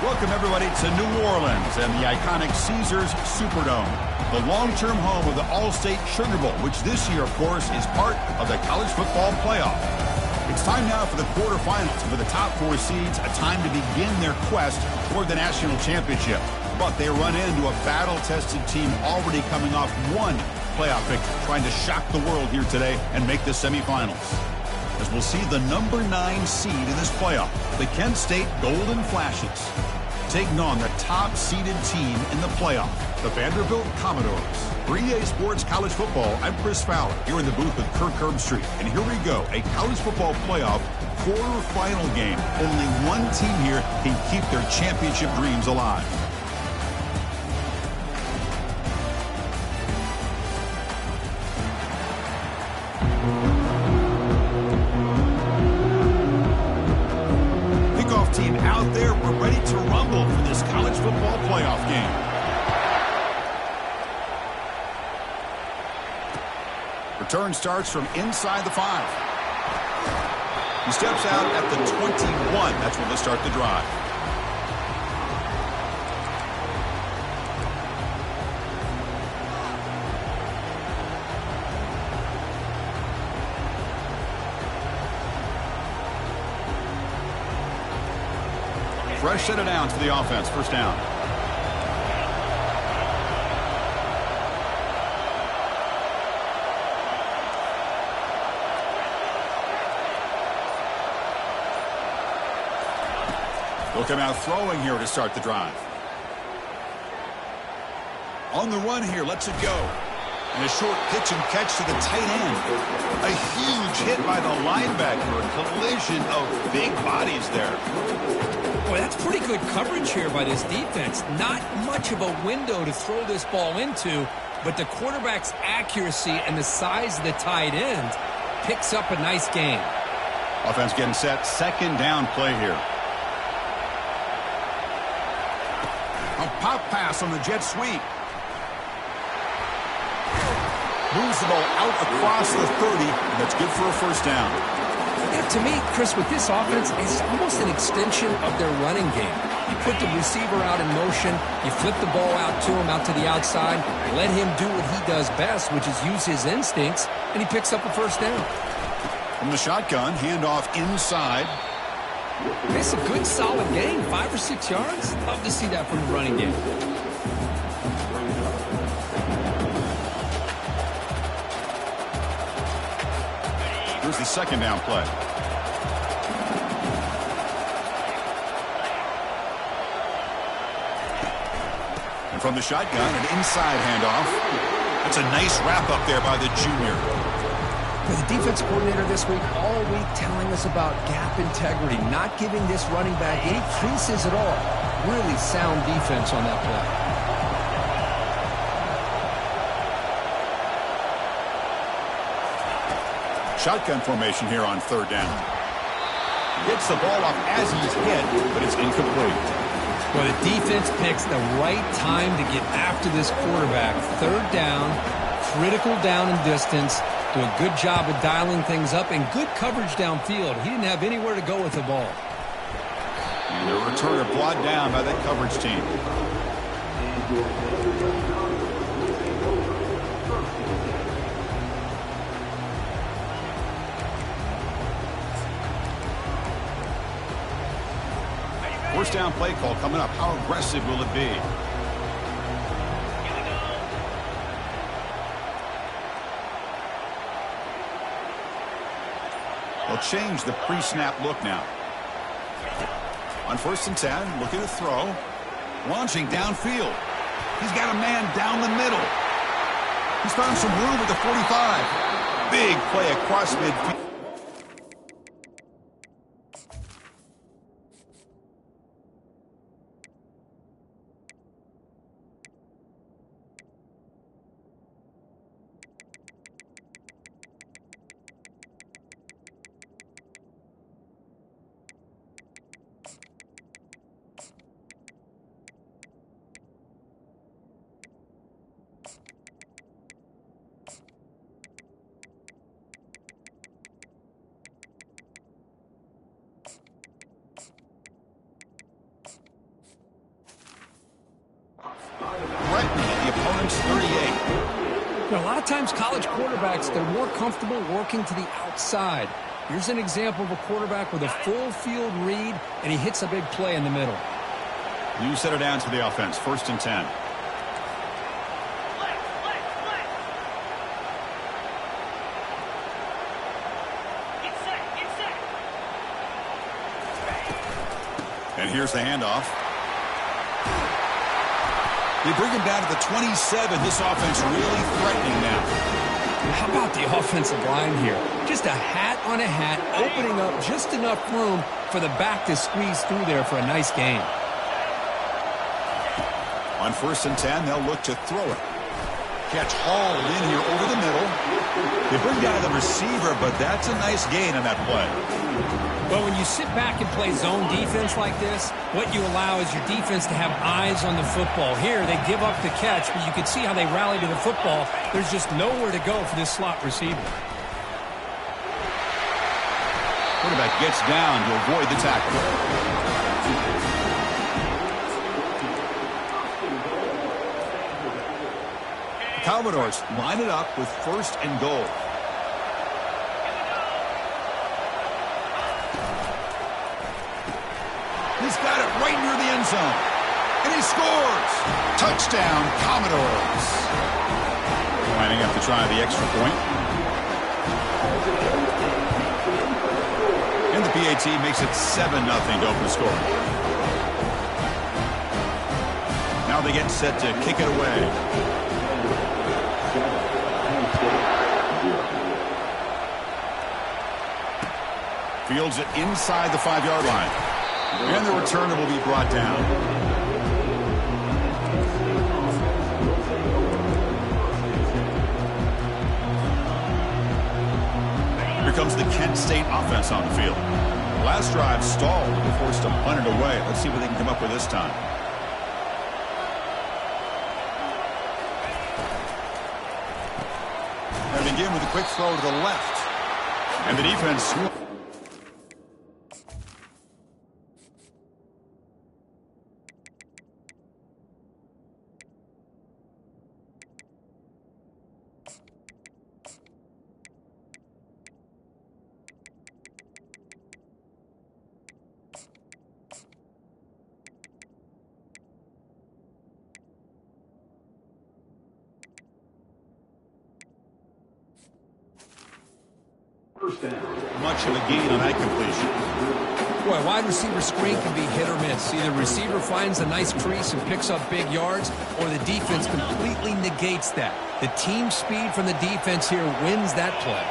Welcome, everybody, to New Orleans and the iconic Caesars Superdome, the long-term home of the All-State Sugar Bowl, which this year, of course, is part of the college football playoff. It's time now for the quarterfinals, and for the top four seeds, a time to begin their quest toward the national championship. But they run into a battle-tested team already coming off one playoff victory, trying to shock the world here today and make the semifinals. As we'll see the number 9 seed in this playoff, the Kent State Golden Flashes, taking on the top-seeded team in the playoff, the Vanderbilt Commodores. For EA Sports College Football, I'm Chris Fowler, here in the booth with Kirk Herbstreit. And here we go, a college football playoff quarterfinal game. Only one team here can keep their championship dreams alive. Team out there, we're ready to rumble for this college football playoff game. Return starts from inside the 5. He steps out at the 21. That's when they'll start the drive. Fresh set of downs for the offense. First down. They'll come out throwing here to start the drive. On the run here, lets it go. And a short pitch and catch to the tight end. A huge hit by the linebacker. A collision of big bodies there. Boy, that's pretty good coverage here by this defense. Not much of a window to throw this ball into, but the quarterback's accuracy and the size of the tight end picks up a nice gain. Offense getting set. Second down play here. A pop pass on the jet sweep. Moves the ball out across the 30, and that's good for a first down. Yeah, to me, Chris, with this offense, it's almost an extension of their running game. You put the receiver out in motion, you flip the ball out to him, out to the outside, let him do what he does best, which is use his instincts, and he picks up a first down. From the shotgun, handoff inside. It's a good, solid gain, 5 or 6 yards. Love to see that from the running game. Here's the second down play. And from the shotgun, an inside handoff. That's a nice wrap up there by the junior. The defense coordinator this week all week telling us about gap integrity, not giving this running back any creases at all. Really sound defense on that play. Shotgun formation here on third down. Gets the ball off as he's hit, but it's incomplete. Well, the defense picks the right time to get after this quarterback. Third down, critical down and distance. Do a good job of dialing things up and good coverage downfield. He didn't have anywhere to go with the ball. And the returner brought down by that coverage team. First down play call coming up. How aggressive will it be? They'll change the pre-snap look now. On 1st and 10, looking to throw. Launching downfield. He's got a man down the middle. He's found some room at the 45. Big play across midfield. You know, a lot of times college quarterbacks, they're more comfortable working to the outside. Here's an example of a quarterback with a full field read, and he hits a big play in the middle. New set of downs for the offense. 1st and 10. And here's the handoff. They bring him down to the 27. This offense really threatening now. How about the offensive line here? Just a hat on a hat, opening up just enough room for the back to squeeze through there for a nice gain. On 1st and 10, they'll look to throw it. Catch hauled in here over the middle. They bring down the receiver, but that's a nice gain on that play. Well, when you sit back and play zone defense like this, what you allow is your defense to have eyes on the football. Here, they give up the catch, but you can see how they rally to the football. There's just nowhere to go for this slot receiver. Quarterback gets down to avoid the tackle. The Commodores line it up with 1st and goal. He's got it right near the end zone. And he scores! Touchdown, Commodores. Lining up to try the extra point. And the PAT makes it 7-0 to open the score. Now they get set to kick it away. Fields it inside the 5-yard line. And the returner will be brought down. Here comes the Kent State offense on the field. Last drive stalled. They're forced to punt it away. Let's see what they can come up with this time. They begin with a quick throw to the left. And the defense... Much of a gain on that completion. Boy, wide receiver screen can be hit or miss. Either receiver finds a nice crease and picks up big yards, or the defense completely negates that. The team speed from the defense here wins that play.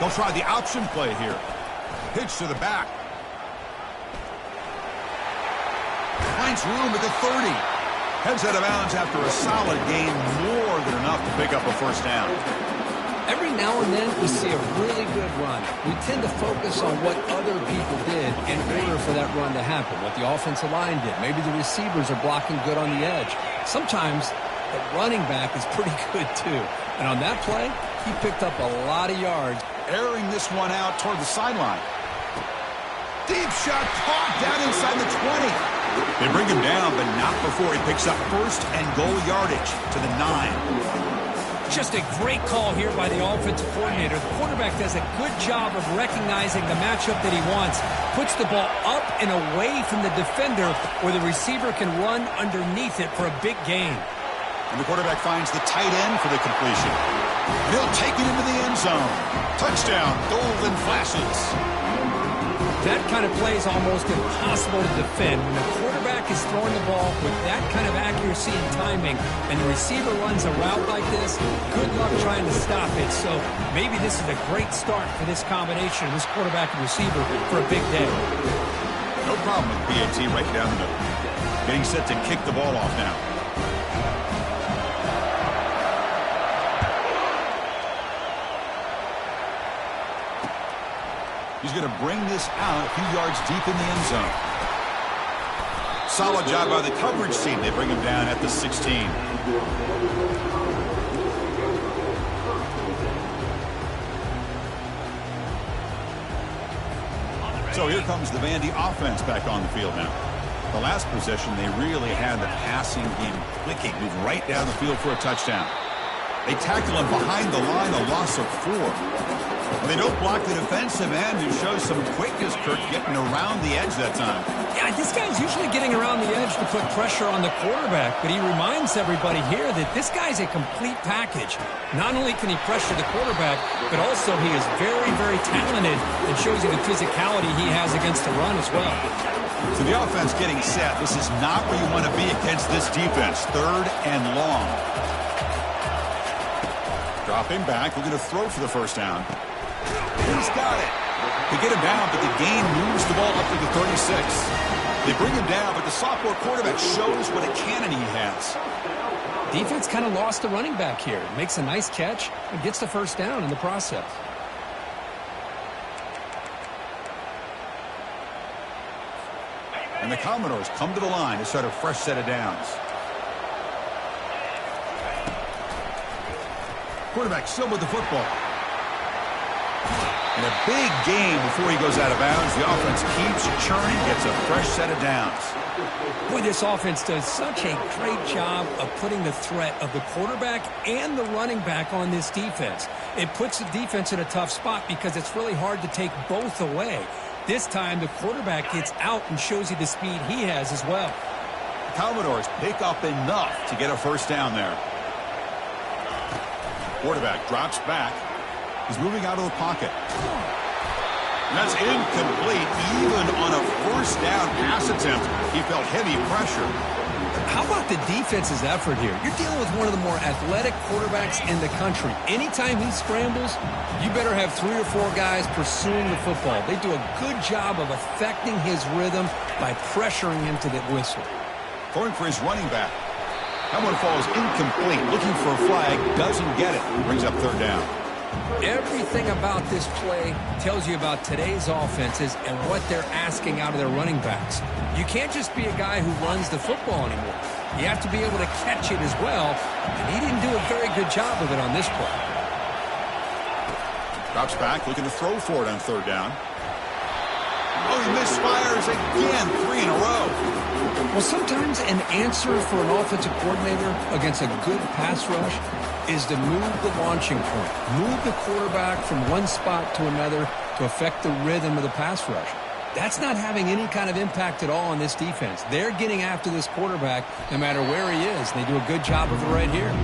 They'll try the option play here. Pitch to the back. Finds room at the 30. Heads out of bounds after a solid gain, more than enough to pick up a 1st down. Every now and then we see a really good run. We tend to focus on what other people did in order for that run to happen, what the offensive line did. Maybe the receivers are blocking good on the edge. Sometimes the running back is pretty good too. And on that play, he picked up a lot of yards. Airing this one out toward the sideline. Deep shot caught down inside the 20. They bring him down, but not before he picks up 1st and goal yardage to the 9. Just a great call here by the offensive coordinator. The quarterback does a good job of recognizing the matchup that he wants. Puts the ball up and away from the defender where the receiver can run underneath it for a big gain. And the quarterback finds the tight end for the completion. And he'll take it into the end zone. Touchdown, golden flashes. That kind of play is almost impossible to defend. When the quarterback is throwing the ball with that kind of accuracy and timing, and the receiver runs a route like this, good luck trying to stop it. So maybe this is a great start for this combination, this quarterback and receiver, for a big day. No problem with PAT right down the middle. Getting set to kick the ball off now. He's going to bring this out a few yards deep in the end zone. Solid job by the coverage team. They bring him down at the 16. So here comes the Vandy offense back on the field now. The last possession, they really had the passing game clicking, moved right down the field for a touchdown. They tackle him behind the line, a loss of 4. They don't block the defensive end, who shows some quickness, Kirk, getting around the edge that time. Yeah, this guy's usually getting around the edge to put pressure on the quarterback, but he reminds everybody here that this guy's a complete package. Not only can he pressure the quarterback, but also he is very, very talented and shows you the physicality he has against the run as well. So the offense getting set. This is not where you want to be against this defense. 3rd and long. Dropping back, looking to throw for the first down. He's got it. They get him down, but the gain moves the ball up to the 36. They bring him down, but the sophomore quarterback shows what a cannon he has. Defense kind of lost the running back here. Makes a nice catch and gets the first down in the process. And the Commodores come to the line to start a fresh set of downs. Quarterback still with the football. And a big game before he goes out of bounds. The offense keeps churning, gets a fresh set of downs. Boy, this offense does such a great job of putting the threat of the quarterback and the running back on this defense. It puts the defense in a tough spot because it's really hard to take both away. This time, the quarterback gets out and shows you the speed he has as well. The Commodores pick up enough to get a first down there. Quarterback drops back. He's moving out of the pocket. And that's incomplete. Even on a first down pass attempt, he felt heavy pressure. How about the defense's effort here? You're dealing with one of the more athletic quarterbacks in the country. Anytime he scrambles, you better have 3 or 4 guys pursuing the football. They do a good job of affecting his rhythm by pressuring him to the whistle. Going for his running back. That one falls incomplete. Looking for a flag, doesn't get it. Brings up 3rd down. Everything about this play tells you about today's offenses and what they're asking out of their running backs. You can't just be a guy who runs the football anymore. You have to be able to catch it as well, and he didn't do a very good job of it on this play. Drops back, looking to throw for it on 3rd down. Oh, he misfires again, 3 in a row. Well, sometimes an answer for an offensive coordinator against a good pass rush is to move the launching point, move the quarterback from one spot to another to affect the rhythm of the pass rush. That's not having any kind of impact at all on this defense. They're getting after this quarterback no matter where he is. They do a good job of it right here.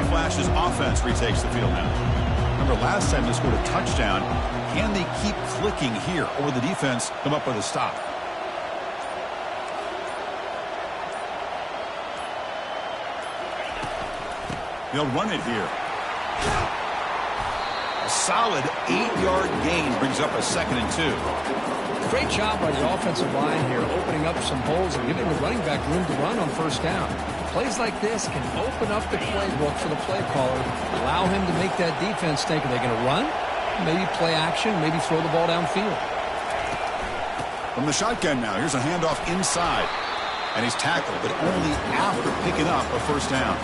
Flash's offense retakes the field now. Remember, last time they scored a touchdown. Can they keep clicking here, or will the defense come up with a stop? They'll run it here. A solid 8-yard gain brings up a 2nd and 2. Great job by the offensive line here, opening up some holes and giving the running back room to run on 1st down. Plays like this can open up the playbook for the play caller, allow him to make that defense think, are they going to run? Maybe play action, maybe throw the ball downfield. From the shotgun now, here's a handoff inside. And he's tackled, but only after picking up a 1st down.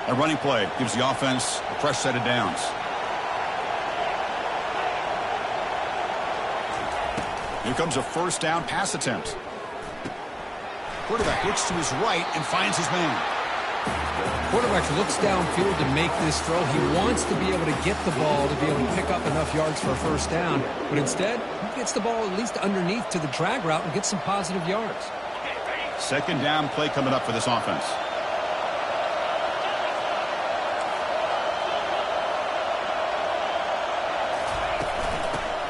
A running play gives the offense a fresh set of downs. Here comes a 1st down pass attempt. Quarterback looks to his right and finds his man. Quarterback looks downfield to make this throw. He wants to be able to get the ball to be able to pick up enough yards for a 1st down. But instead, he gets the ball at least underneath to the drag route and gets some positive yards. 2nd down play coming up for this offense.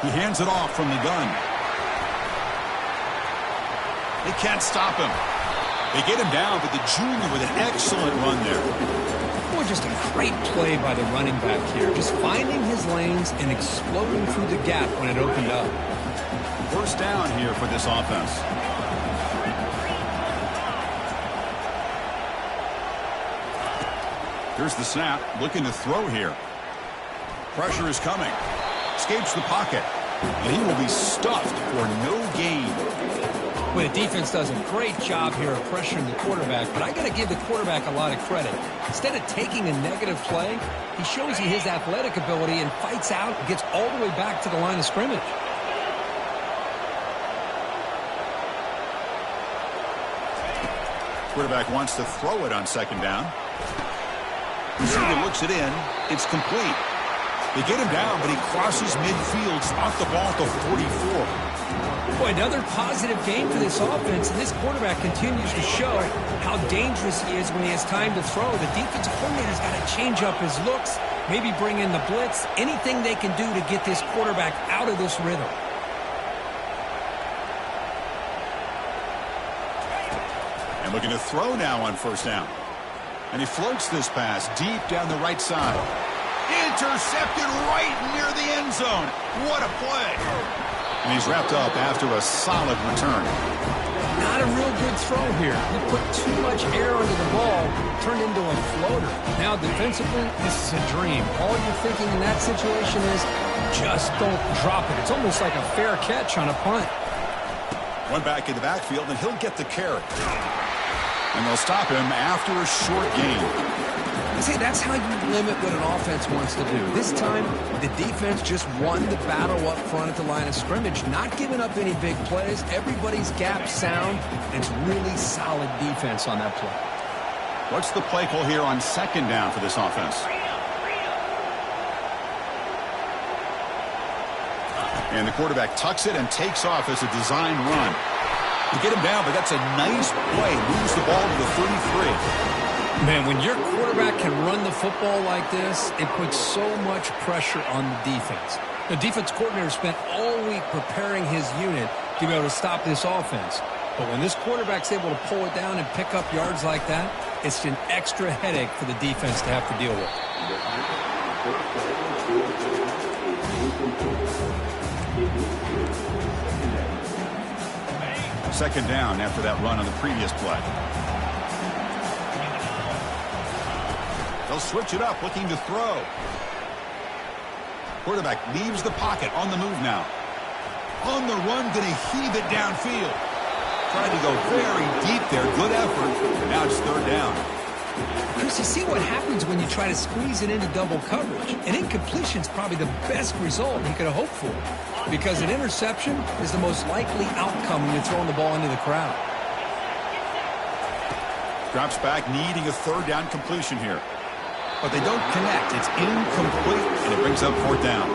He hands it off from the gun. They can't stop him. They get him down, but the junior with an excellent run there. Boy, just a great play by the running back here. Just finding his lanes and exploding through the gap when it opened up. First down here for this offense. Here's the snap, looking to throw here. Pressure is coming. Escapes the pocket. And he will be stuffed for no gain. Well, the defense does a great job here of pressuring the quarterback, but I got to give the quarterback a lot of credit. Instead of taking a negative play, he shows you his athletic ability and fights out and gets all the way back to the line of scrimmage. Quarterback wants to throw it on second down. Receiver looks it in. It's complete. They get him down, but he crosses midfield, off the ball to 44. Boy, another positive game for this offense, and this quarterback continues to show how dangerous he is when he has time to throw. The defensive coordinator's got to change up his looks, maybe bring in the blitz, anything they can do to get this quarterback out of this rhythm. And looking to throw now on first down. And he floats this pass deep down the right side. Intercepted right near the end zone. What a play. And he's wrapped up after a solid return. Not a real good throw here. He put too much air under the ball, turned into a floater. Now defensively, this is a dream. All you're thinking in that situation is just don't drop it. It's almost like a fair catch on a punt. One back in the backfield, and he'll get the carry. And they'll stop him after a short gain. See, that's how you limit what an offense wants to do. This time, the defense just won the battle up front at the line of scrimmage, not giving up any big plays. Everybody's gap sound. It's really solid defense on that play. What's the play call here on second down for this offense? And the quarterback tucks it and takes off as a design run. To get him down, but that's a nice play. Moves the ball to the 33. Man, when your quarterback can run the football like this, it puts so much pressure on the defense. The defense coordinator spent all week preparing his unit to be able to stop this offense. But when this quarterback's able to pull it down and pick up yards like that, it's an extra headache for the defense to have to deal with. Second down after that run on the previous play. They'll switch it up, looking to throw. Quarterback leaves the pocket, on the move now. On the run, going to heave it downfield. Trying to go very deep there. Good effort. Now it's third down. Chris, you see what happens when you try to squeeze it into double coverage. An incompletion is probably the best result you could have hoped for, because an interception is the most likely outcome when you're throwing the ball into the crowd. Drops back, needing a third down completion here. But they don't connect. It's incomplete, and it brings up fourth down.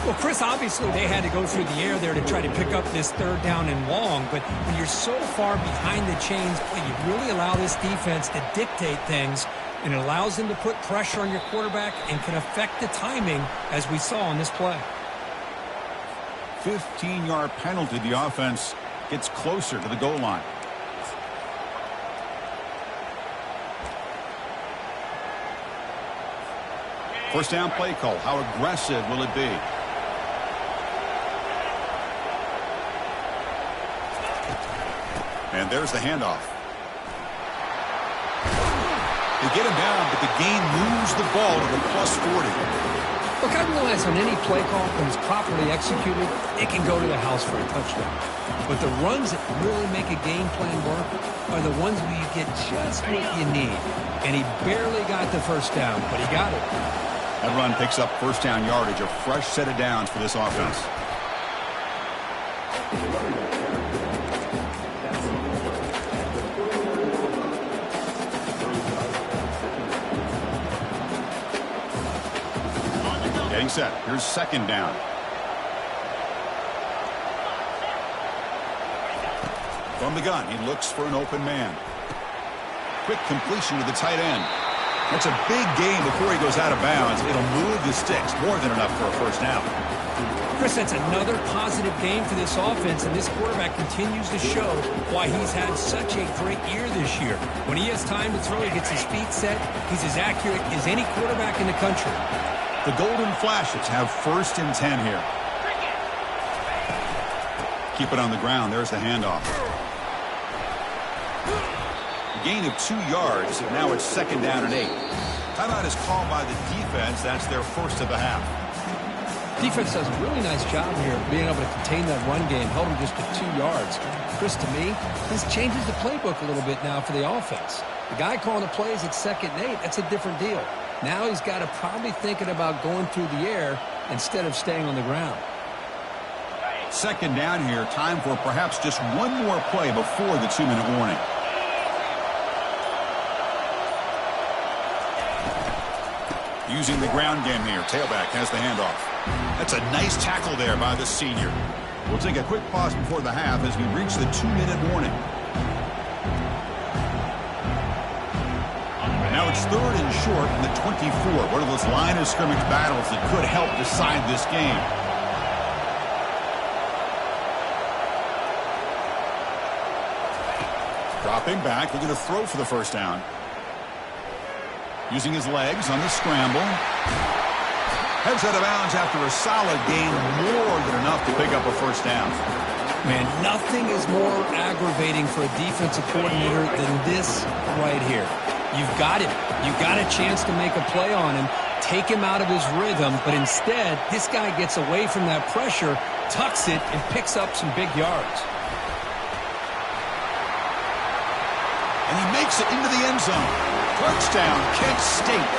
Well, Chris, obviously they had to go through the air there to try to pick up this third down and long, but when you're so far behind the chains, boy, you really allow this defense to dictate things, and it allows them to put pressure on your quarterback and can affect the timing, as we saw on this play. 15-yard penalty. The offense gets closer to the goal line. First down play call. How aggressive will it be? And there's the handoff. They get him down, but the gain moves the ball to the +40. Look, I realize on any play call, when it's properly executed, it can go to the house for a touchdown. But the runs that really make a game plan work are the ones where you get just what you need. And he barely got the first down, but he got it. That run picks up first down yardage, a fresh set of downs for this offense. Getting set. Here's second down. From the gun, he looks for an open man. Quick completion to the tight end. That's a big gain before he goes out of bounds. It'll move the sticks, more than enough for a first down. Chris, that's another positive game for this offense, and this quarterback continues to show why he's had such a great year this year. When he has time to throw, he gets his feet set. He's as accurate as any quarterback in the country. The Golden Flashes have 1st and 10 here. Keep it on the ground. There's the handoff. Gain of 2 yards, and now it's 2nd down and 8. Timeout is called by the defense. That's their first of the half. Defense does a really nice job here of being able to contain that run game, held him just to 2 yards. Chris, to me, this changes the playbook a little bit now for the offense. The guy calling the plays at 2nd and 8, that's a different deal. Now he's got to probably thinking about going through the air instead of staying on the ground. 2nd down here. Time for perhaps just one more play before the 2-minute warning. Using the ground game here. Tailback has the handoff. That's a nice tackle there by the senior. We'll take a quick pause before the half as we reach the 2-minute warning. Now it's 3rd and short in the 24. One of those line of scrimmage battles that could help decide this game. Dropping back, looking to throw for the 1st down. Using his legs on the scramble. Heads out of bounds after a solid gain, more than enough to pick up a 1st down. Man, nothing is more aggravating for a defensive coordinator than this right here. You've got him. You've got a chance to make a play on him, take him out of his rhythm, but instead, this guy gets away from that pressure, tucks it, and picks up some big yards. And he makes it into the end zone. Touchdown, Kent State.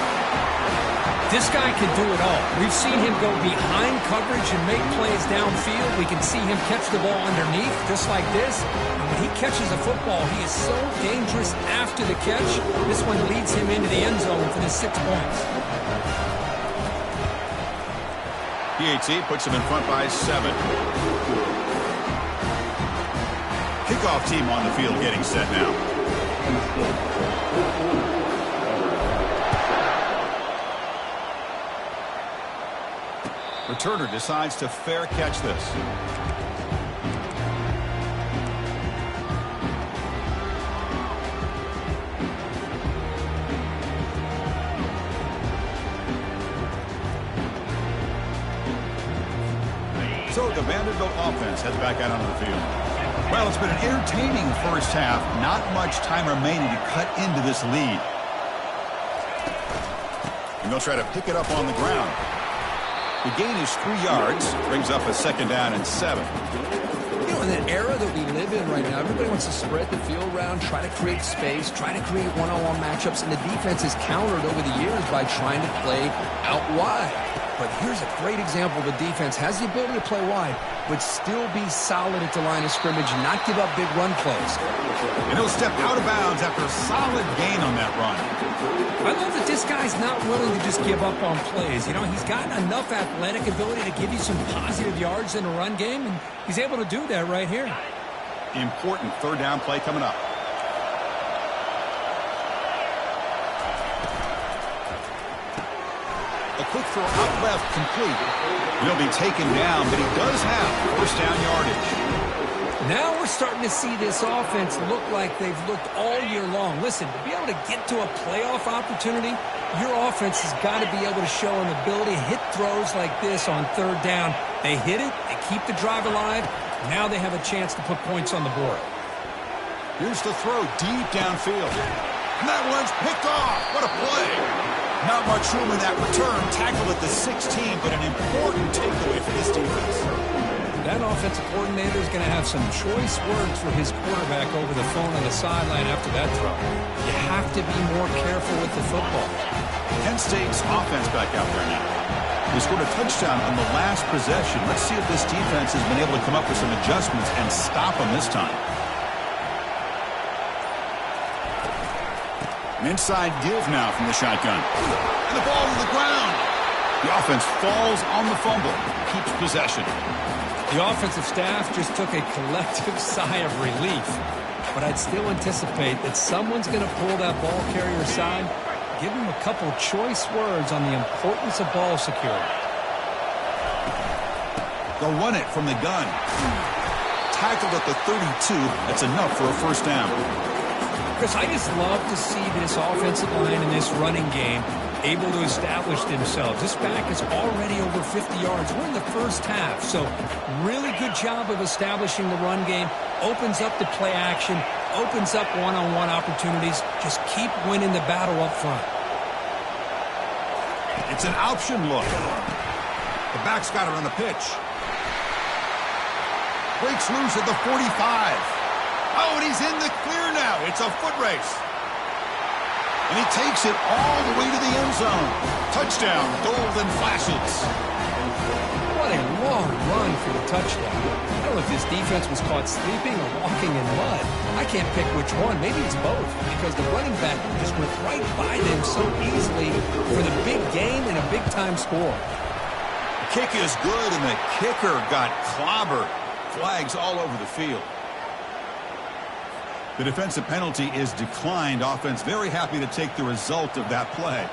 This guy can do it all. We've seen him go behind coverage and make plays downfield. We can see him catch the ball underneath, just like this. And when he catches a football, he is so dangerous after the catch. This one leads him into the end zone for the 6 points. PAT puts him in front by 7. Kickoff team on the field getting set now. Returner decides to fair catch this. So the Vanderbilt offense heads back out onto the field. Well, it's been an entertaining 1st half. Not much time remaining to cut into this lead. And they'll try to pick it up on the ground. The gain is 3 yards, brings up a 2nd down and 7. You know, in that era that we live in right now, everybody wants to spread the field around, try to create space, try to create one-on-one matchups, and the defense is countered over the years by trying to play out wide. But here's a great example. The defense has the ability to play wide, but still be solid at the line of scrimmage and not give up big run plays. And he'll step out of bounds after a solid gain on that run. I love that this guy's not willing to just give up on plays. You know, he's got enough athletic ability to give you some positive yards in a run game, and he's able to do that right here. Important 3rd down play coming up. A quick throw out left, complete. He'll be taken down, but he does have 1st down yardage. Now we're starting to see this offense look like they've looked all year long. Listen, to be able to get to a playoff opportunity, your offense has got to be able to show an ability to hit throws like this on 3rd down. They hit it, they keep the drive alive. Now they have a chance to put points on the board. Here's the throw deep downfield. And that one's picked off. What a play. Not much room in that return. Tackled at the 16, but an important takeaway for this defense. That offensive coordinator is going to have some choice words for his quarterback over the phone on the sideline after that throw. You have to be more careful with the football. Kent State's offense back out there now. They scored a touchdown on the last possession. Let's see if this defense has been able to come up with some adjustments and stop them this time. An inside give now from the shotgun. And the ball to the ground. The offense falls on the fumble. Keeps possession. The offensive staff just took a collective sigh of relief. But I'd still anticipate that someone's going to pull that ball carrier aside, give him a couple choice words on the importance of ball security. They'll run it from the gun. Tackled at the 32. That's enough for a first down. Chris, I just love to see this offensive line in this running game able to establish themselves. This back is already over 50 yards. We're in the first half, so really good job of establishing the run game. Opens up the play action, opens up one-on-one opportunities. Just keep winning the battle up front. It's an option look. The back's got it on the pitch. Breaks loose at the 45. Oh, and he's in the clear now. It's a foot race. And he takes it all the way to the end zone. Touchdown, golden flashes. What a long run for the touchdown. I don't know if this defense was caught sleeping or walking in mud. I can't pick which one. Maybe it's both, because the running back just went right by them so easily for the big gain and a big-time score. The kick is good, and the kicker got clobbered. Flags all over the field. The defensive penalty is declined. Offense very happy to take the result of that play.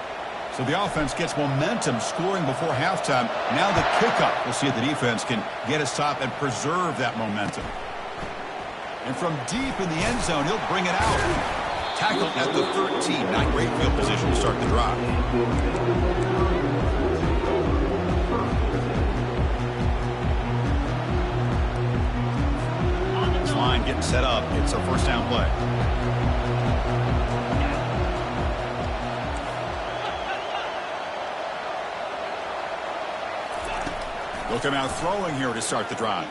So the offense gets momentum, scoring before halftime. Now the kickoff. We'll see if the defense can get a stop and preserve that momentum. And from deep in the end zone, he'll bring it out. Tackled at the 13. Not great field position to start the drive. Line getting set up. It's a first down play. They'll come out throwing here to start the drive.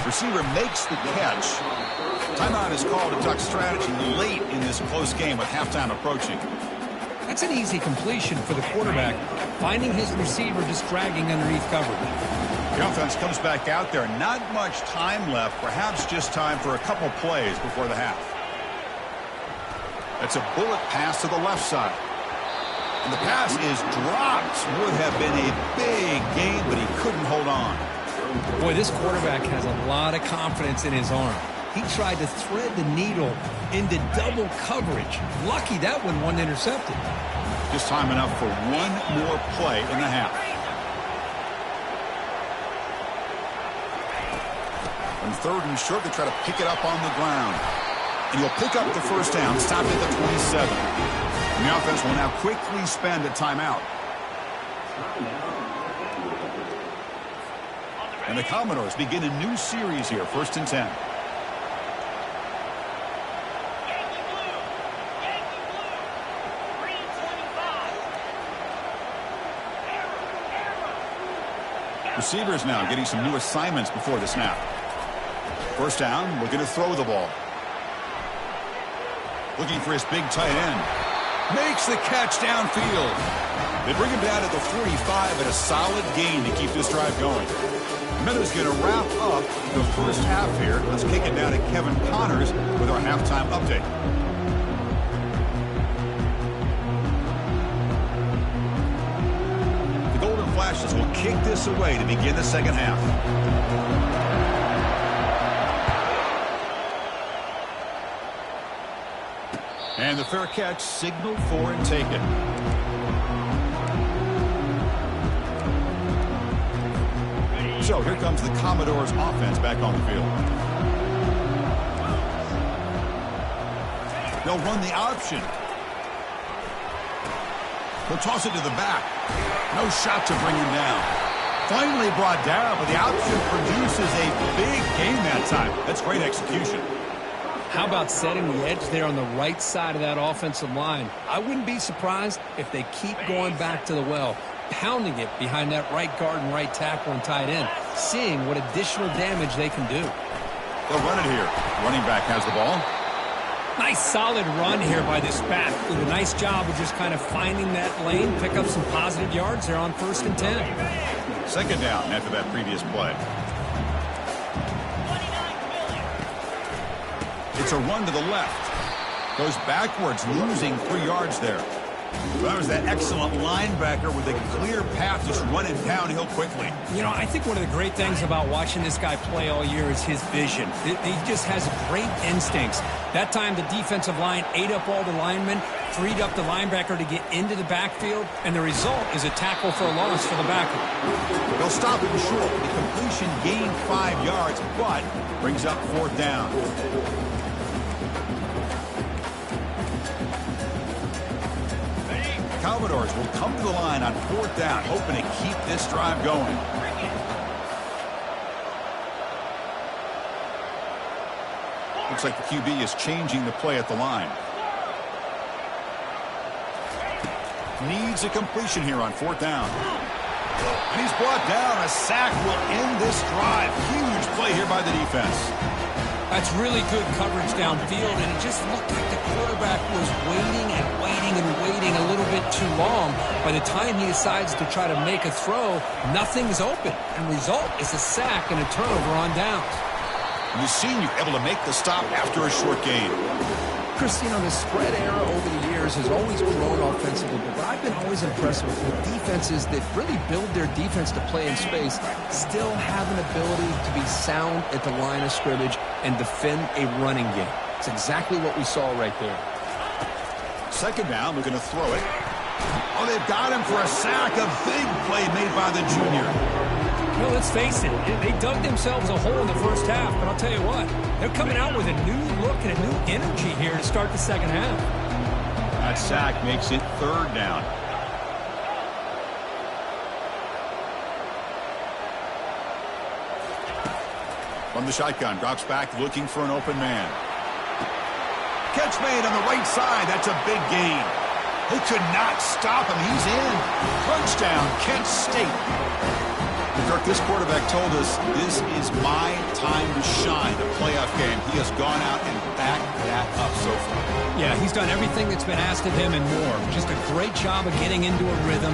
Receiver makes the catch. Timeout is called to talk strategy late in this close game with halftime approaching. That's an easy completion for the quarterback, finding his receiver just dragging underneath coverage. The offense comes back out there. Not much time left. Perhaps just time for a couple plays before the half. That's a bullet pass to the left side. And the pass is dropped. Would have been a big gain, but he couldn't hold on. Boy, this quarterback has a lot of confidence in his arm. He tried to thread the needle into double coverage. Lucky that one wasn't intercepted. Just time enough for one more play in the half. On third and short, they try to pick it up on the ground. And he'll pick up the first down, stopped at the 27. And the offense will now quickly spend a timeout. And the Commodores begin a new series here, 1st and 10. Receivers now getting some new assignments before the snap. First down, looking to throw the ball. Looking for his big tight end. Makes the catch downfield. They bring him down to the 45 at a solid gain to keep this drive going. Meadows going to wrap up the first half here. Let's kick it down to Kevin Connors with our halftime update. The Golden Flashes will kick this away to begin the second half. And the fair catch signaled for and taken. So here comes the Commodores offense back on the field. They'll run the option. They'll toss it to the back. No shot to bring him down. Finally brought down, but the option produces a big gain that time. That's great execution. How about setting the edge there on the right side of that offensive line? I wouldn't be surprised if they keep going back to the well, pounding it behind that right guard and right tackle and tight end, seeing what additional damage they can do. They'll run it here. Running back has the ball. Nice solid run here by this back. Did a nice job of just kind of finding that lane, pick up some positive yards there on 1st and 10. Second down after that previous play. It's a run to the left. Goes backwards, losing 3 yards there. Well, that was that excellent linebacker with a clear path just running downhill quickly. You know, I think one of the great things about watching this guy play all year is his vision. He just has great instincts. That time, the defensive line ate up all the linemen, freed up the linebacker to get into the backfield, and the result is a tackle for a loss for the backer. They'll stop him short. The completion gained 5 yards, but brings up 4th down. Commodores will come to the line on 4th down, hoping to keep this drive going. Looks like the QB is changing the play at the line. Needs a completion here on 4th down. And he's brought down. A sack will end this drive. Huge play here by the defense. That's really good coverage downfield, and it just looked like the quarterback was waiting and waiting and waiting a little bit too long. By the time he decides to try to make a throw, nothing's open. And result is a sack and a turnover on downs. You've seen you able to make the stop after a short gain. Chris, you know, the spread era over the years has always grown offensively, but I've been always impressed with defenses that really build their defense to play in space, still have an ability to be sound at the line of scrimmage and defend a running game. It's exactly what we saw right there. 2nd down, looking to throw it. Oh, they've got him for a sack. A big play made by the junior. Well, let's face it, they dug themselves a hole in the first half, but I'll tell you what, they're coming out with a new look and a new energy here to start the second half. That sack makes it 3rd down. From the shotgun, drops back looking for an open man. Catch made on the right side. That's a big gain. They could not stop him. He's in. Touchdown, Kent State. Kirk, this quarterback told us this is my time to shine, a playoff game. He has gone out and backed that up so far. Yeah, he's done everything that's been asked of him and more. Just a great job of getting into a rhythm.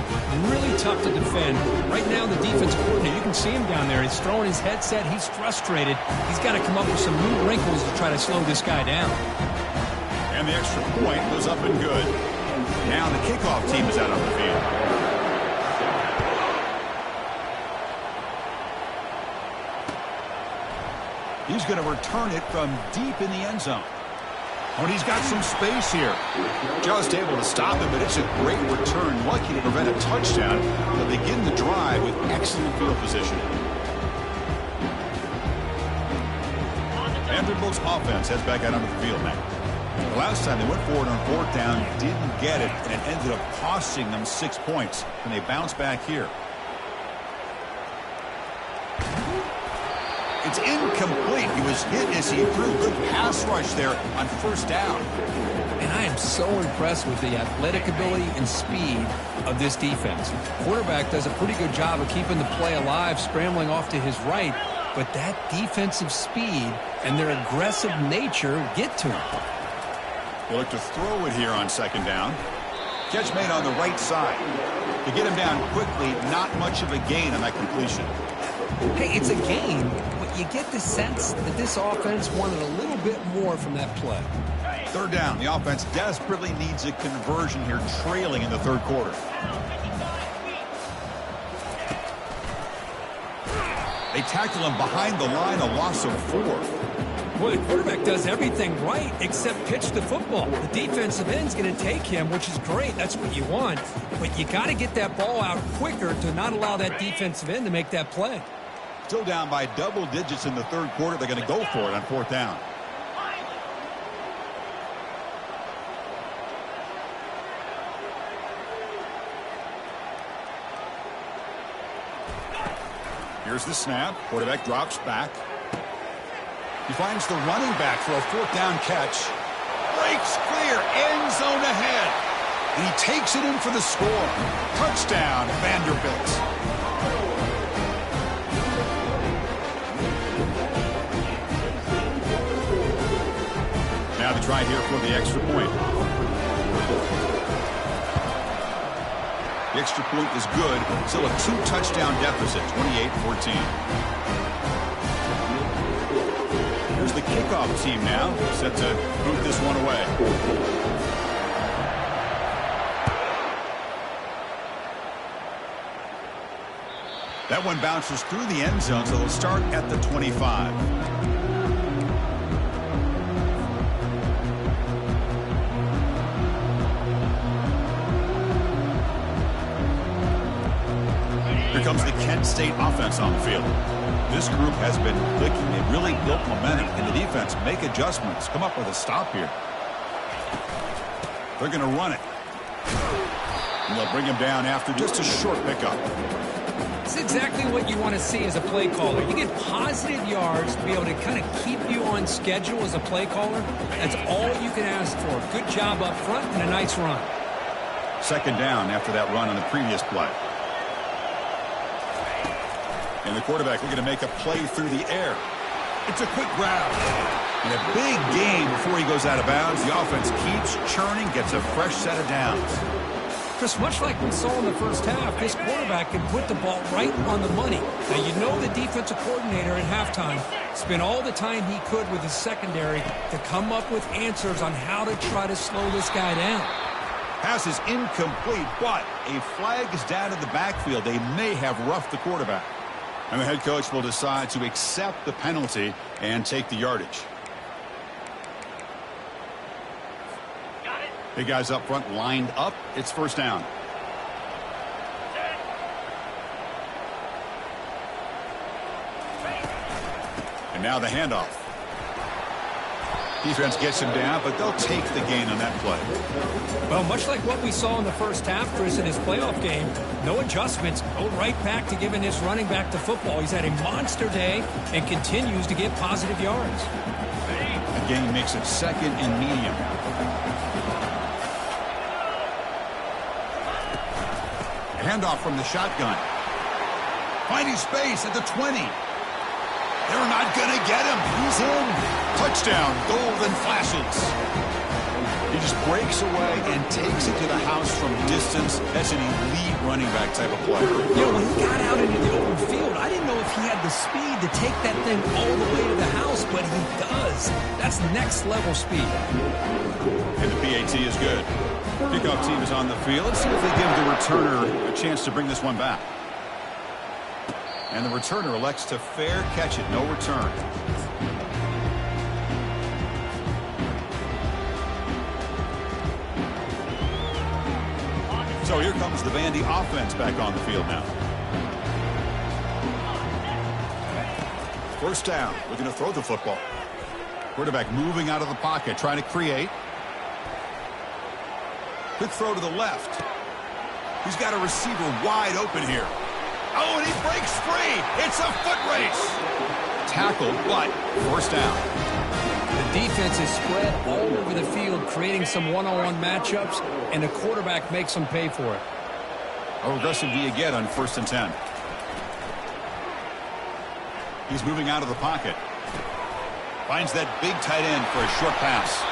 Really tough to defend. Right now, the defense coordinator, you can see him down there. He's throwing his headset. He's frustrated. He's got to come up with some new wrinkles to try to slow this guy down. And the extra point was up and good. Now the kickoff team is out on the field. He's going to return it from deep in the end zone. Oh, and he's got some space here. Just able to stop him, but it's a great return. Lucky to prevent a touchdown. They'll begin the drive with excellent field position. Vanderbilt's offense heads back out onto the field now. The last time they went forward on 4th down, didn't get it, and it ended up costing them 6 points. And they bounce back here. It's incomplete. He was hit as he threw. Good pass rush there on 1st down. And I am so impressed with the athletic ability and speed of this defense. Quarterback does a pretty good job of keeping the play alive, scrambling off to his right. But that defensive speed and their aggressive nature get to him. They look to throw it here on 2nd down. Catch made on the right side. To get him down quickly, not much of a gain on that completion. Hey, it's a gain, but you get the sense that this offense wanted a little bit more from that play. 3rd down. The offense desperately needs a conversion here, trailing in the 3rd quarter. They tackle him behind the line, a loss of 4. Boy, the quarterback does everything right except pitch the football. The defensive end's going to take him, which is great. That's what you want. But you got to get that ball out quicker to not allow that defensive end to make that play. Still down by double digits in the 3rd quarter. They're going to go for it on 4th down. Here's the snap. Quarterback drops back. He finds the running back for a 4th down catch. Breaks clear. End zone ahead. And he takes it in for the score. Touchdown, Vanderbilt. Now the try here for the extra point. The extra point is good. Still a 2-touchdown deficit, 28-14. Here's the kickoff team now, set to boot this one away. That one bounces through the end zone, so they'll start at the 25. Here comes the Kent State offense on the field. This group has been clicking. They really built momentum, and the defense make adjustments. Come up with a stop here. They're going to run it. And they'll bring him down after just a short pickup. It's exactly what you want to see as a play caller. You get positive yards to be able to kind of keep you on schedule as a play caller. That's all you can ask for. Good job up front and a nice run. Second down after that run on the previous play. And the quarterback looking to make a play through the air. It's a quick grab. And a big gain before he goes out of bounds. The offense keeps churning, gets a fresh set of downs. Chris, much like we saw in the first half, this quarterback can put the ball right on the money. Now, you know the defensive coordinator at halftime spent all the time he could with his secondary to come up with answers on how to try to slow this guy down. Pass is incomplete, but a flag is down in the backfield. They may have roughed the quarterback. And the head coach will decide to accept the penalty and take the yardage. Big guys up front lined up. It's first down. And now the handoff. Defense gets him down, but they'll take the gain on that play. Well, much like what we saw in the first half, Chris, in his playoff game, no adjustments, go right back to giving this running back the football. He's had a monster day and continues to get positive yards. The gain makes it second and medium. Handoff from the shotgun. Finding space at the 20. They're not going to get him. He's in. Touchdown, golden flashes. He just breaks away and takes it to the house from distance. That's an elite running back type of play. You know, when he got out into the open field, I didn't know if he had the speed to take that thing all the way to the house, but he does. That's next level speed. And the PAT is good. Kickoff team is on the field. Let's see if they give the returner a chance to bring this one back. And the returner elects to fair catch it. No return. So here comes the Vandy offense back on the field now. First down. Looking to throw the football. Quarterback moving out of the pocket, trying to create. Quick throw to the left. He's got a receiver wide open here. Oh, and he breaks free. It's a foot race. Tackled, but first down. The defense is spread all over the field, creating some one-on-one matchups, and the quarterback makes them pay for it. How aggressive do you get on 1st and 10? He's moving out of the pocket. Finds that big tight end for a short pass.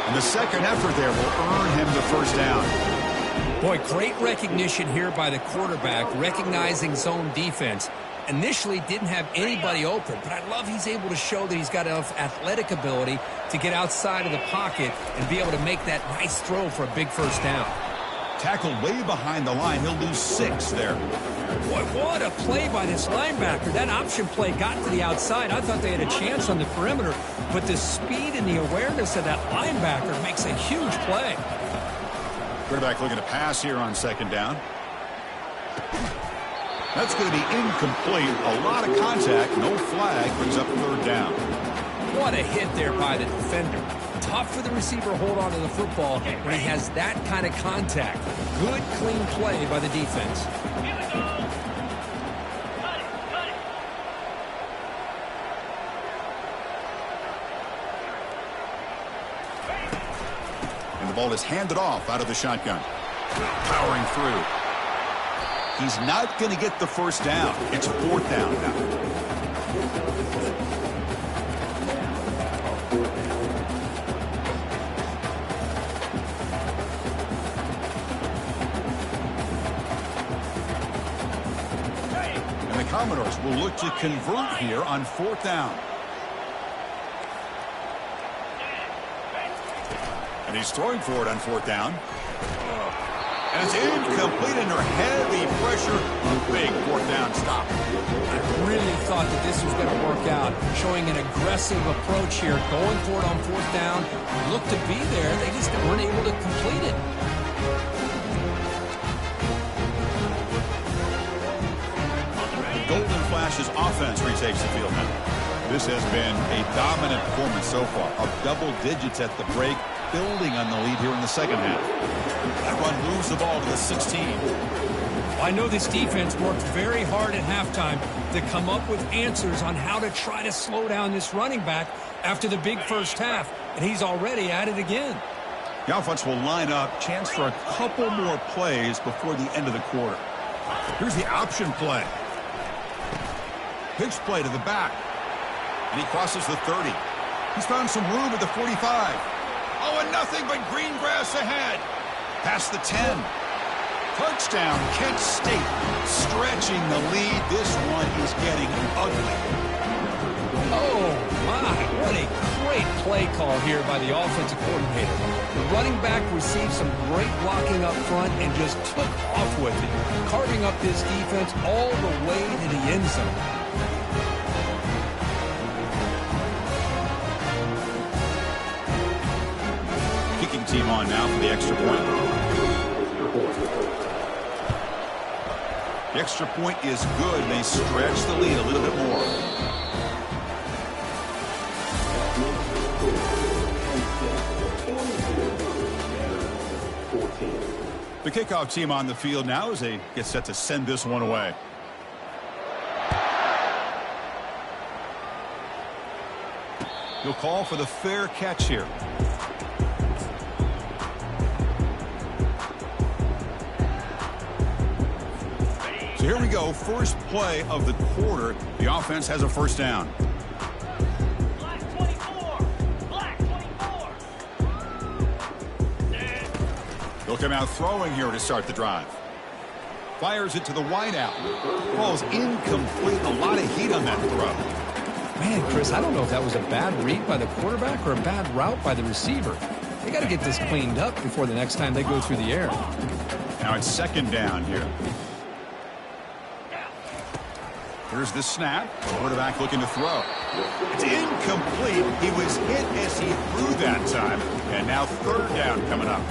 And the second effort there will earn him the first down. Boy, great recognition here by the quarterback, recognizing zone defense. Initially didn't have anybody open, but I love he's able to show that he's got enough athletic ability to get outside of the pocket and be able to make that nice throw for a big first down. Tackled way behind the line. He'll lose 6 there. Boy, what a play by this linebacker. That option play got to the outside. I thought they had a chance on the perimeter, but the speed and the awareness of that linebacker makes a huge play. Quarterback looking to pass here on second down. That's going to be incomplete. A lot of contact. No flag. Brings up third down. What a hit there by the defender. Tough for the receiver to hold on to the football when he has that kind of contact. Good, clean play by the defense. And the ball is handed off out of the shotgun. Powering through. He's not going to get the first down. It's 4th down now. Commodores will look to convert here on 4th down. And he's throwing for it on 4th down. And it's incomplete under heavy pressure. A big 4th down stop. I really thought that this was going to work out, showing an aggressive approach here, going for it on fourth down. Looked to be there. They just weren't able to complete it. Golden Flash's offense retakes the field now. This has been a dominant performance so far, of double digits at the break, building on the lead here in the second half. That run moves the ball to the 16. I know this defense worked very hard at halftime to come up with answers on how to try to slow down this running back after the big first half, and he's already at it again. The offense will line up, chance for a couple more plays before the end of the quarter. Here's the option play. Pitch play to the back. And he crosses the 30. He's found some room at the 45. Oh, and nothing but green grass ahead. Past the 10. Touchdown, Kent State. Stretching the lead. This one is getting ugly. Oh, my. What a great play call here by the offensive coordinator. The running back received some great blocking up front and just took off with it, carving up this defense all the way to the end zone. Kicking team on now for the extra point. The extra point is good. They stretch the lead a little bit more. The kickoff team on the field now as they get set to send this one away. He'll call for the fair catch here. So here we go, first play of the quarter. The offense has a first down. Black 24. Black 24. They'll come out throwing here to start the drive. Fires it to the wideout. Ball's incomplete. A lot of heat on that throw. Man, Chris, I don't know if that was a bad read by the quarterback or a bad route by the receiver. They got to get this cleaned up before the next time they go through the air. Now it's second down here. Here's the snap. Quarterback looking to throw. It's incomplete. He was hit as he threw that time. And now third down coming up.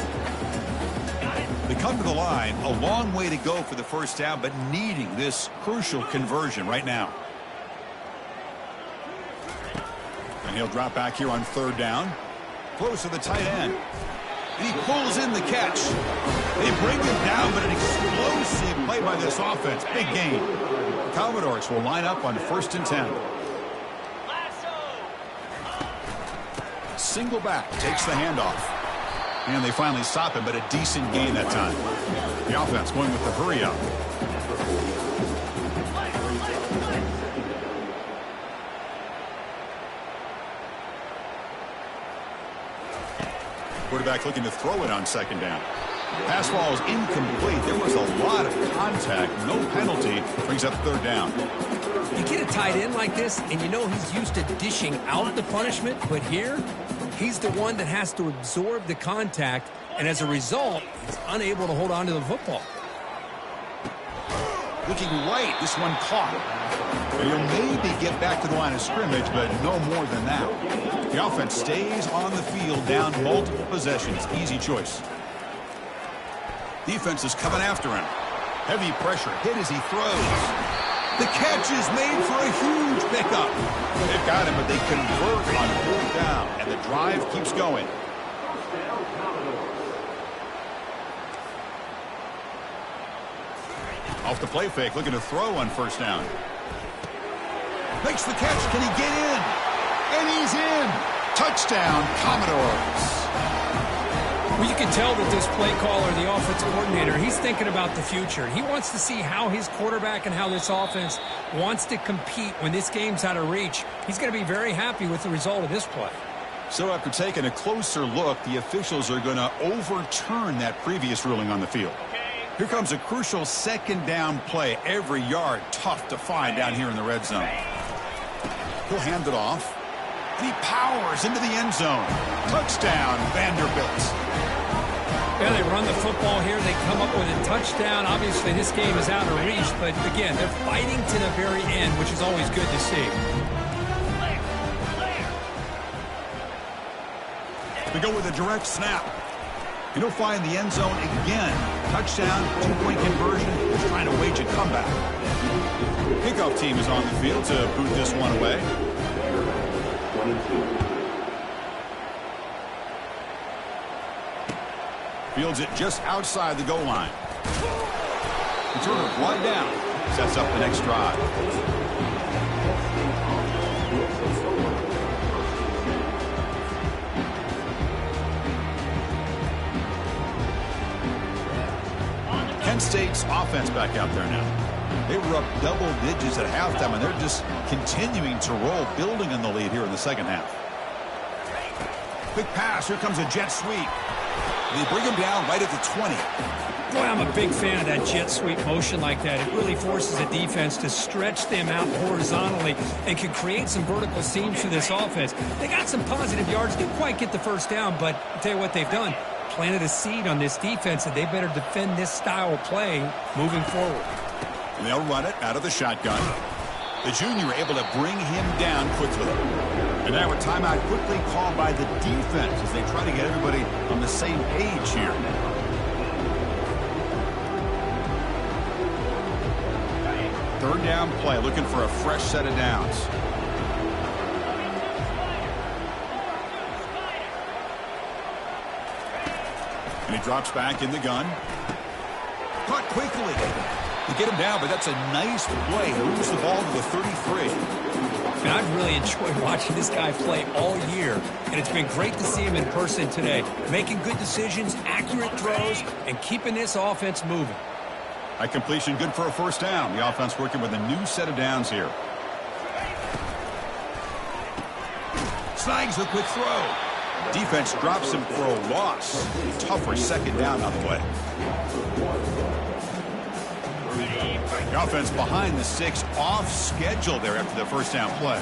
They come to the line. A long way to go for the first down, but needing this crucial conversion right now. And he'll drop back here on third down. Close to the tight end. And he pulls in the catch. They bring him down, but an explosive play by this offense. Big gain. Commodores will line up on first and 10. Single back takes the handoff. And they finally stop him, but a decent gain that time. The offense going with the hurry up. Quarterback looking to throw it on second down. Pass ball is incomplete. There was a lot of contact. No penalty. Brings up third down. You get a tight end like this, and you know he's used to dishing out the punishment, but here, he's the one that has to absorb the contact, and as a result, he's unable to hold on to the football. Looking right, this one caught. He'll maybe get back to the line of scrimmage, but no more than that. The offense stays on the field, down multiple possessions. Easy choice. Defense is coming after him. Heavy pressure, hit as he throws. The catch is made for a huge pickup. They've got him, but they convert on fourth down, and the drive keeps going. Off the play fake, looking to throw on first down. Makes the catch. Can he get in? And he's in. Touchdown, Commodores. Well, you can tell that this play caller, the offensive coordinator, he's thinking about the future. He wants to see how his quarterback and how this offense wants to compete when this game's out of reach. He's going to be very happy with the result of this play. So after taking a closer look, the officials are going to overturn that previous ruling on the field. Here comes a crucial second down play. Every yard tough to find down here in the red zone. He'll hand it off. And he powers into the end zone. Touchdown, Vanderbilt. Yeah, they run the football here. They come up with a touchdown. Obviously, this game is out of reach, but again, they're fighting to the very end, which is always good to see. They go with a direct snap. And he'll find the end zone again. Touchdown, 2-point conversion. He's trying to wage a comeback. Kickoff team is on the field to boot this one away. Fields it just outside the goal line. Returner wide down. Sets up the next drive. Kent State's offense back out there now. They were up double digits at halftime, and they're just continuing to roll, building on the lead here in the second half. Quick pass. Here comes a jet sweep. They bring him down right at the 20. Boy, I'm a big fan of that jet sweep motion like that. It really forces a defense to stretch them out horizontally and can create some vertical seams for this offense. They got some positive yards. Didn't quite get the first down, but I'll tell you what they've done. Planted a seed on this defense, and they better defend this style of play moving forward. And they'll run it out of the shotgun. The junior able to bring him down quickly. And now a timeout quickly called by the defense as they try to get everybody on the same page here. Third down play, looking for a fresh set of downs. And he drops back in the gun. Caught quickly. To get him down, but that's a nice play. Moves the ball to the 33. And I've really enjoyed watching this guy play all year, and it's been great to see him in person today. Making good decisions, accurate throws, and keeping this offense moving. A completion good for a first down. The offense working with a new set of downs here. Snags a quick throw. Defense drops him for a loss. Tougher second down on the way. The offense behind the 6, off schedule there after the first down play.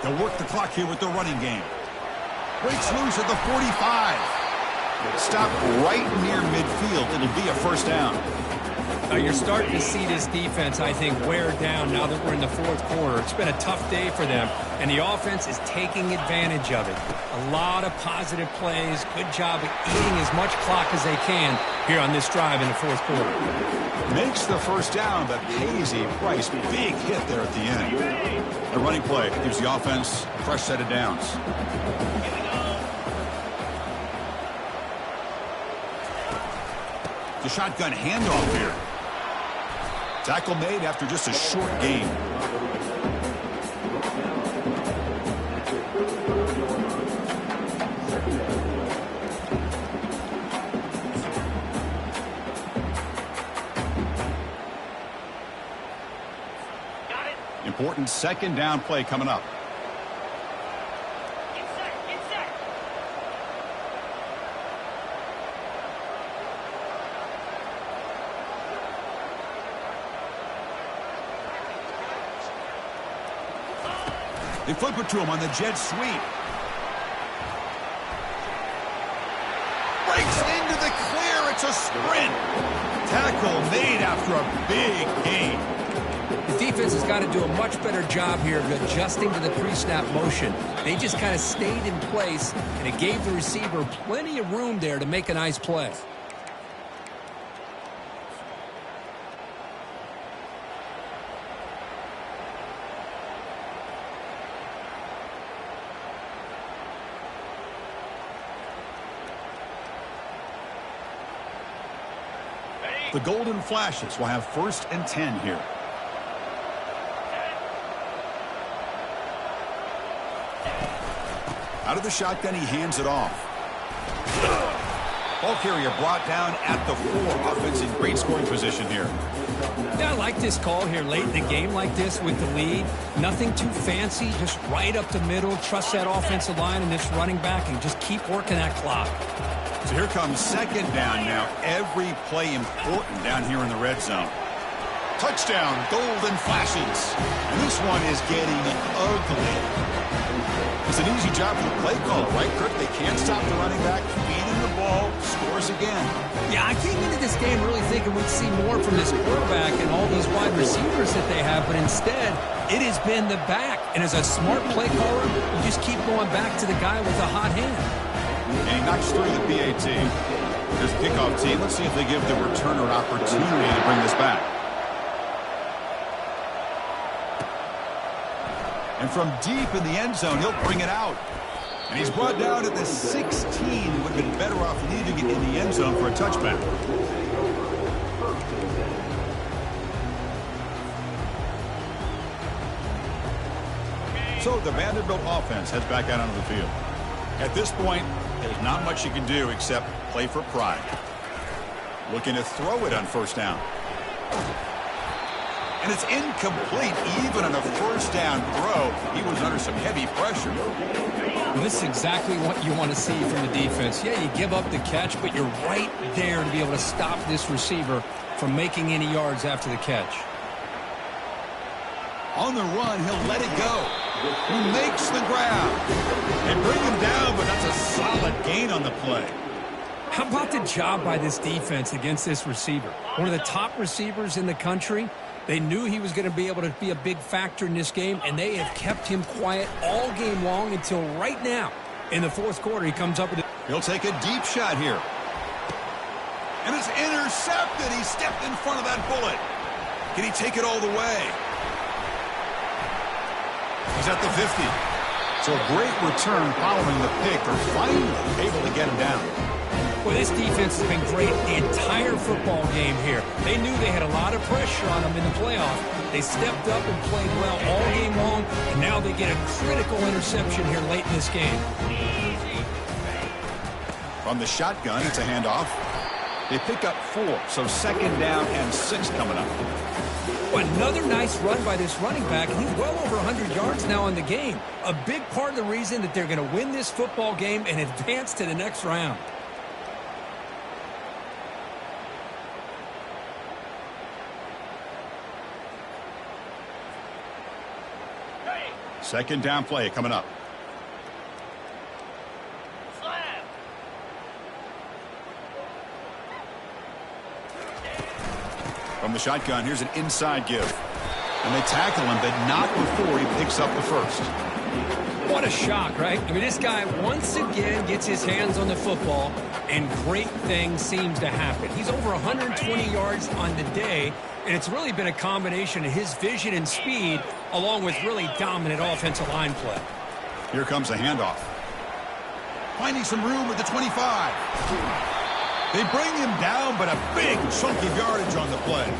They'll work the clock here with the running game. Breaks loose at the 45. Stopped right near midfield. It'll be a first down. Now you're starting to see this defense, I think, wear down now that we're in the fourth quarter. It's been a tough day for them, and the offense is taking advantage of it. A lot of positive plays. Good job of eating as much clock as they can here on this drive in the fourth quarter. Makes the first down, but pays a price. Big hit there at the end. The running play gives the offense a fresh set of downs. The shotgun handoff here. Tackle made after just a short gain. Important second down play coming up. They flip it to him on the jet sweep. Breaks into the clear. It's a sprint. Tackle made after a big gain. The defense has got to do a much better job here of adjusting to the pre-snap motion. They just kind of stayed in place, and it gave the receiver plenty of room there to make a nice play. The Golden Flashes will have 1st and 10 here. Out of the shotgun, he hands it off. Ball carrier brought down at the 4. Offense in great scoring position here. Yeah, I like this call here late in the game like this with the lead. Nothing too fancy, just right up the middle. Trust that offensive line and this running back and just keep working that clock. So here comes second down now. Every play important down here in the red zone. Touchdown, golden flashes. And this one is getting ugly. It's an easy job for the play caller, right, Kirk? They can't stop the running back, feeding the ball, scores again. Yeah, I came into this game really thinking we'd see more from this quarterback and all these wide receivers that they have, but instead, it has been the back. And as a smart play caller, you just keep going back to the guy with the hot hand. And he knocks through the PAT. There's the kickoff team. Let's see if they give the returner an opportunity to bring this back. And from deep in the end zone, he'll bring it out. And he's brought down at the 16. Would have been better off leaving it in the end zone for a touchback. So the Vanderbilt offense heads back out onto the field. At this point, there's not much you can do except play for pride. Looking to throw it on first down. And it's incomplete even on a first down throw. He was under some heavy pressure. Well, this is exactly what you want to see from the defense. Yeah, you give up the catch, but you're right there to be able to stop this receiver from making any yards after the catch. On the run, he'll let it go. He makes the grab. And bring him down, but that's a solid gain on the play. How about the job by this defense against this receiver? One of the top receivers in the country. They knew he was going to be able to be a big factor in this game, and they have kept him quiet all game long until right now. In the fourth quarter, he comes up with it. He'll take a deep shot here. And it's intercepted. He stepped in front of that bullet. Can he take it all the way? He's at the 50. So a great return following the pick. They're finally able to get him down. Well, this defense has been great the entire football game here. They knew they had a lot of pressure on them in the playoff. They stepped up and played well all game long, and now they get a critical interception here late in this game. From the shotgun, it's a handoff. They pick up 4, so second down and 6 coming up. Well, another nice run by this running back, and he's well over 100 yards now in the game. A big part of the reason that they're going to win this football game and advance to the next round. Second down play coming up. Slam. From the shotgun, here's an inside give. And they tackle him, but not before he picks up the first. What a shock, right? I mean, this guy once again gets his hands on the football, and great things seems to happen. He's over 120 yards on the day, and it's really been a combination of his vision and speed along with really dominant offensive line play. Here comes a handoff. Finding some room at the 25. They bring him down, but a big chunk of yardage on the play.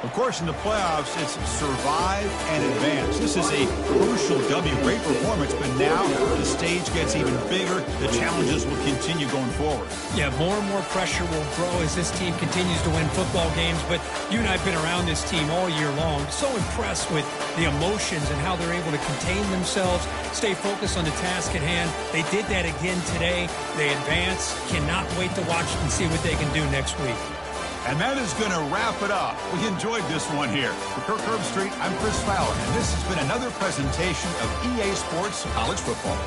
Of course, in the playoffs, it's survive and advance. This is a crucial W. Great performance, but now the stage gets even bigger. The challenges will continue going forward. Yeah, more and more pressure will grow as this team continues to win football games, but you and I have been around this team all year long. So impressed with the emotions and how they're able to contain themselves, stay focused on the task at hand. They did that again today. They advance. Cannot wait to watch and see what they can do next week. And that is going to wrap it up. We enjoyed this one here. For Kirk Herbstreit, I'm Chris Fowler, and this has been another presentation of EA Sports College Football.